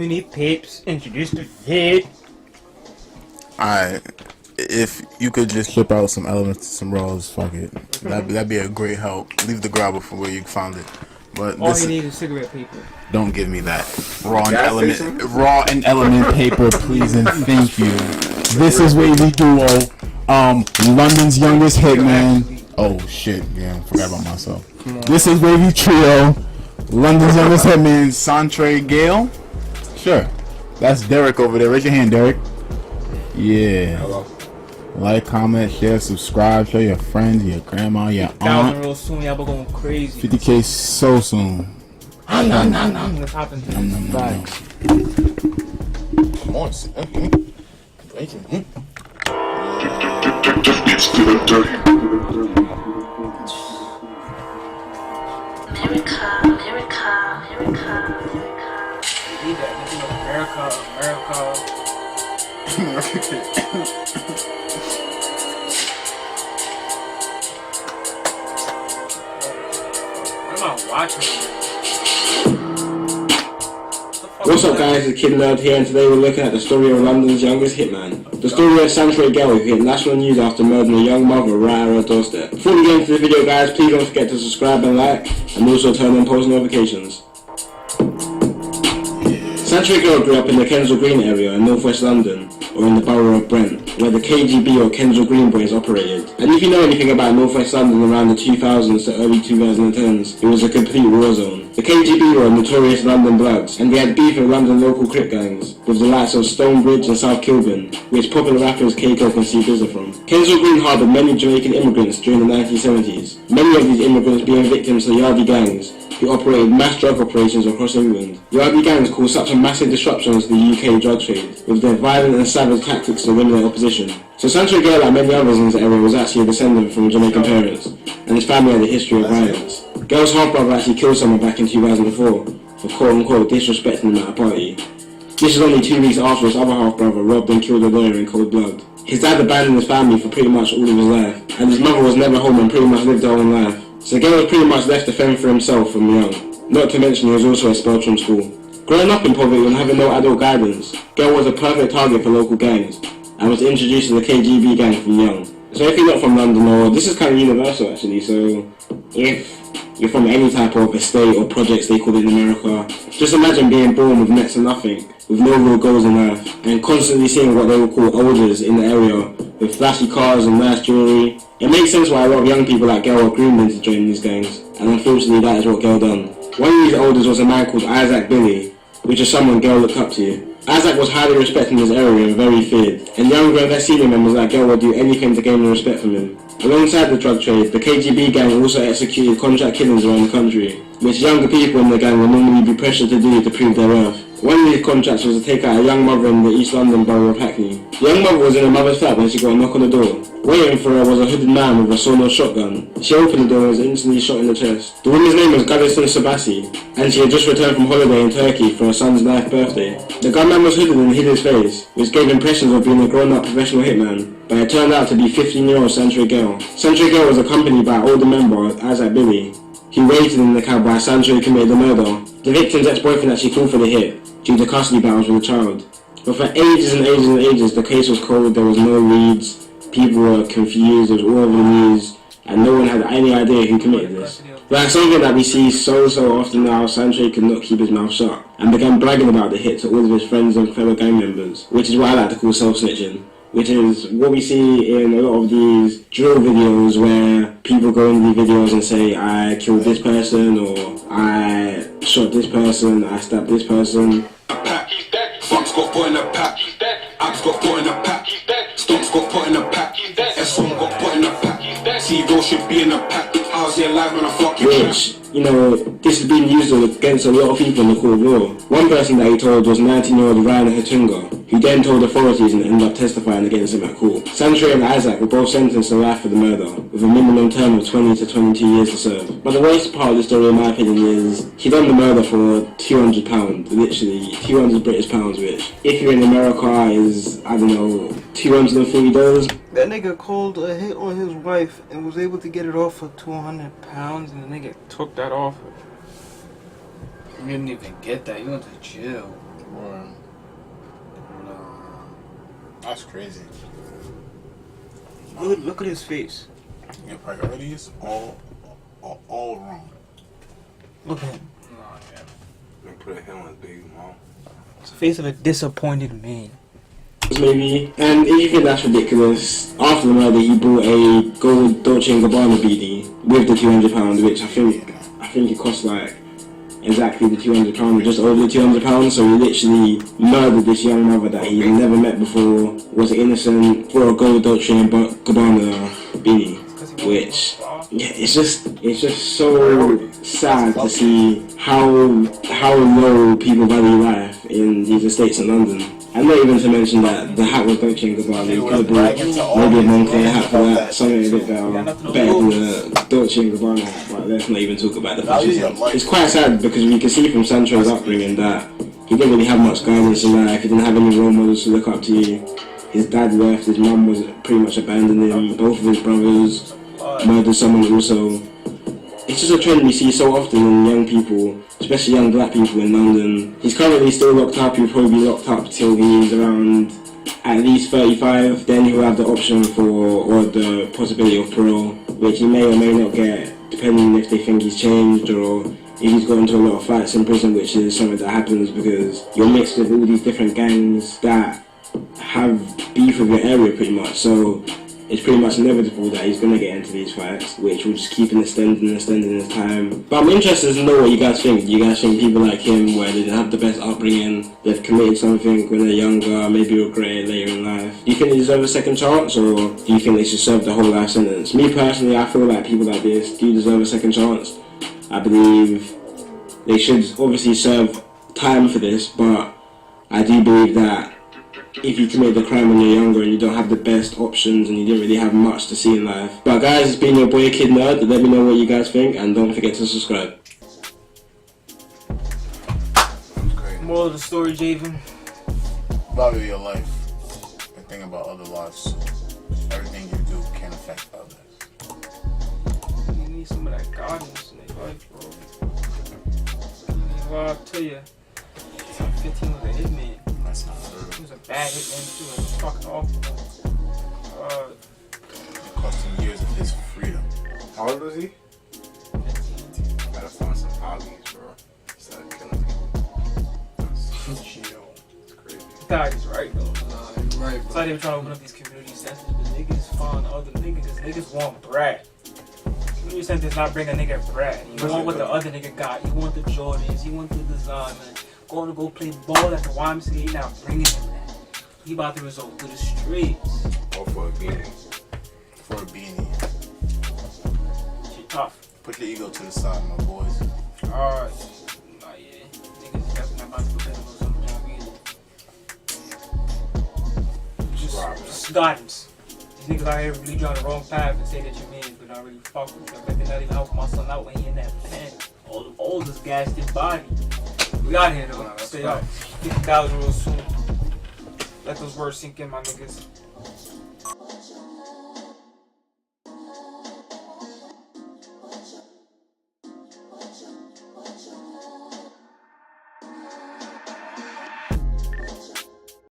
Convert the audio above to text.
underneath papes, introduce the vid. Alright, if you could just ship out some elements, some raws, fuck it. That'd be a great help. Leave the grabber for where you found it. But all you need is cigarette paper. Don't give me that raw and element paper, please and thank you. This is Wavy Duo, London's youngest hitman. Oh shit, yeah, I forgot about myself. This is Wavy Trio, London's youngest hitman, Santre Gayle. Sure, that's Derek over there. Raise your hand, Derek. Yeah. Hello. Like, comment, share, subscribe, show your friends, your grandma, your aunt. 1,000 real soon, y'all be going crazy. 50K so soon. Let's hop into Facts. Come on, Just gets to the dirty. America, America, America, America. We need that. America. What am I watching? What's up guys, it's Kid Nerd here, and today we're looking at the story of London's youngest hitman. The story of Santre Gayle, who hit national news after murdering a young mother right at her doorstep. Before we get into the video guys, please don't forget to subscribe and like, and also turn on post notifications. Santre Gayle grew up in the Kensal Green area in northwest London, or in the borough of Brent, where the KGB or Kensal Green Boys operated. And if you know anything about northwest London around the 2000s to early 2010s, it was a complete war zone. The KGB were notorious London Bloods, and they had beef with London local crip gangs, with the likes of Stonebridge and South Kilburn, which popular rappers K-Coke and C-Bizza from. Kensal Green harboured many Jamaican immigrants during the 1970s, many of these immigrants being victims to Yardie gangs, who operated mass drug operations across England. Yardie gangs caused such a massive disruption to the UK drug trade, with their violent and savage tactics to limit their opposition. So Santre Gayle, like many others in this area, was actually a descendant from Jamaican parents, and his family had a history of violence. Gayle's half-brother actually killed someone back in 2004 for quote-unquote disrespecting him at a party. This was only 2 weeks after his other half-brother robbed and killed a lawyer in cold blood. His dad abandoned his family for pretty much all of his life, and his mother was never home and pretty much lived her own life. So Gayle was pretty much left to fend for himself from young, not to mention he was also expelled from school. Growing up in poverty and having no adult guidance, Gayle was a perfect target for local gangs, and was introduced to the KGB gang from young. So if you're not from London, or this is kind of universal actually, so if you're from any type of estate or projects they call it in America, just imagine being born with next to nothing, with no real goals in life, and constantly seeing what they would call olders in the area, with flashy cars and nice jewellery. It makes sense why a lot of young people like Gayle are groomed into joining these gangs, and unfortunately that is what Gayle done. One of these elders was a man called Isaac Billy, which is someone Gayle looked up to. Isaac was highly respected in his area and very feared, and younger and less senior members like Gayle would do anything to gain the respect from him. Alongside the drug trade, the KGB gang also executed contract killings around the country, which younger people in the gang would normally be pressured to do to prove their worth. One of these contracts was to take out a young mother in the East London borough of Hackney. The young mother was in her mother's flat when she got a knock on the door. Waiting for her was a hooded man with a sawed-off shotgun. She opened the door and was instantly shot in the chest. The woman's name was Galison Sabasi, and she had just returned from holiday in Turkey for her son's 9th birthday. The gunman was hooded and hid his face, which gave impressions of being a grown-up professional hitman, but it turned out to be 15-year-old Santre Gayle. Santre Gayle was accompanied by older member Isaac Billy. He waited in the cab while Santre committed the murder. The victim's ex-boyfriend actually called for the hit, due to custody battles with the child. But for ages and ages and ages, the case was cold, there was no leads, people were confused, it was all over the news, and no one had any idea who committed this. Like something that we see so often now, Santre could not keep his mouth shut, and began bragging about the hit to all of his friends and fellow gang members, which is what I like to call self-snitching. Which is what we see in a lot of these drill videos where people go into the videos and say, I killed this person, or I shot this person, I stabbed this person. He's dead. Fox got put in a pack. He's dead. Axe got put in a pack. He's dead. Stomps got put in a pack. He's dead. S1 got put in a pack. He's dead. Seagull should be in a pack. I was here live when I fucking Which, you know, this has been used against a lot of people in the court of law. One person that he told was 19-year-old Ryan Hatunga, who then told authorities and ended up testifying against him at court. Santre and Isaac were both sentenced to life for the murder, with a minimum term of 20 to 22 years to serve. But the worst part of the story, in my opinion, is he done the murder for £200, literally 200 British pounds, which, if you're in America, is, I don't know, $240. That nigga called a hit on his wife and was able to get it off for £200, and the nigga took that off her. You didn't even get that, you went to jail. Or, that's crazy. Look at his face. Your priorities all wrong. Look at him. Nah, yeah. They put him on big mom. It's the face of a disappointed man. Maybe, and if you think that's ridiculous, after the murder he bought a gold Dolce & Gabbana beanie with the £200, which I think it cost like exactly the £200, just over the £200. So he literally murdered this young mother that he had never met before, was innocent, for a gold Dolce & Gabbana beanie. Which, yeah, it's just so sad to see how low people value life in these estates in London. And not even to mention that the hat was Dolce & Gabbana. You could have bought maybe a Moncler hat for that, something a bit better than the Dolce & Gabbana hat, but let's not even talk about the fashion. It's quite sad because we can see from Santre's upbringing that he didn't really have much guidance in life, he didn't have any role models to look up to. His dad left, his mum was pretty much abandoned him, both of his brothers murdered someone also. It's just a trend we see so often in young people, especially young black people in London. He's currently still locked up, he'll probably be locked up till he's around at least 35, then he'll have the option for, or the possibility of parole, which he may or may not get, depending if they think he's changed or if he's got into a lot of fights in prison, which is something that happens because you're mixed with all these different gangs that have beef with your area pretty much, so it's pretty much inevitable that he's going to get into these fights, which will just keep extending his time. But I'm interested to know what you guys think. Do you guys think people like him, where they didn't have the best upbringing, they've committed something when they're younger, maybe regret it later in life, do you think they deserve a second chance, or do you think they should serve the whole life sentence? Me personally, I feel like people like this do deserve a second chance. I believe they should obviously serve time for this, but I do believe that if you commit the crime when you're younger and you don't have the best options and you didn't really have much to see in life. But guys, it's been your boy Kid Nerd. Let me know what you guys think and don't forget to subscribe. Moral of the story, Javen. Value your life and think about other lives. Everything you do can affect others. You need some of that guidance in your life, bro. Well, I'll tell you, 15 was a hitman. That's not true. He was a bad hitman too. It was fucking awful. It cost him years of his freedom. How old was he? 15. Gotta find some hobbies, bro. Instead of killing people. That's chill. It's crazy. He's right though. Nah, you're right, bro. That's why they were trying to open up these community centers, but niggas find other niggas because niggas want bread. Community centers not bring a nigga bread. You want what the other nigga got. You want the Jordans. You want the design, man. Going to go play ball at the YMCA, he not bringing him that. He about to resort to the streets. Or for a beanie. For a beanie. Shit tough. Put your ego to the side, my boys. Alright. Nah, yeah. Niggas definitely not about to put that on some job either. Just guidance. These niggas out here really draw the wrong path and say that you're man, but not really fuck with you. I bet they're not even helping my son out when he in that pen. All this gassed his body. We out here though. Stay out. $50 real soon. Let those words sink in, my niggas.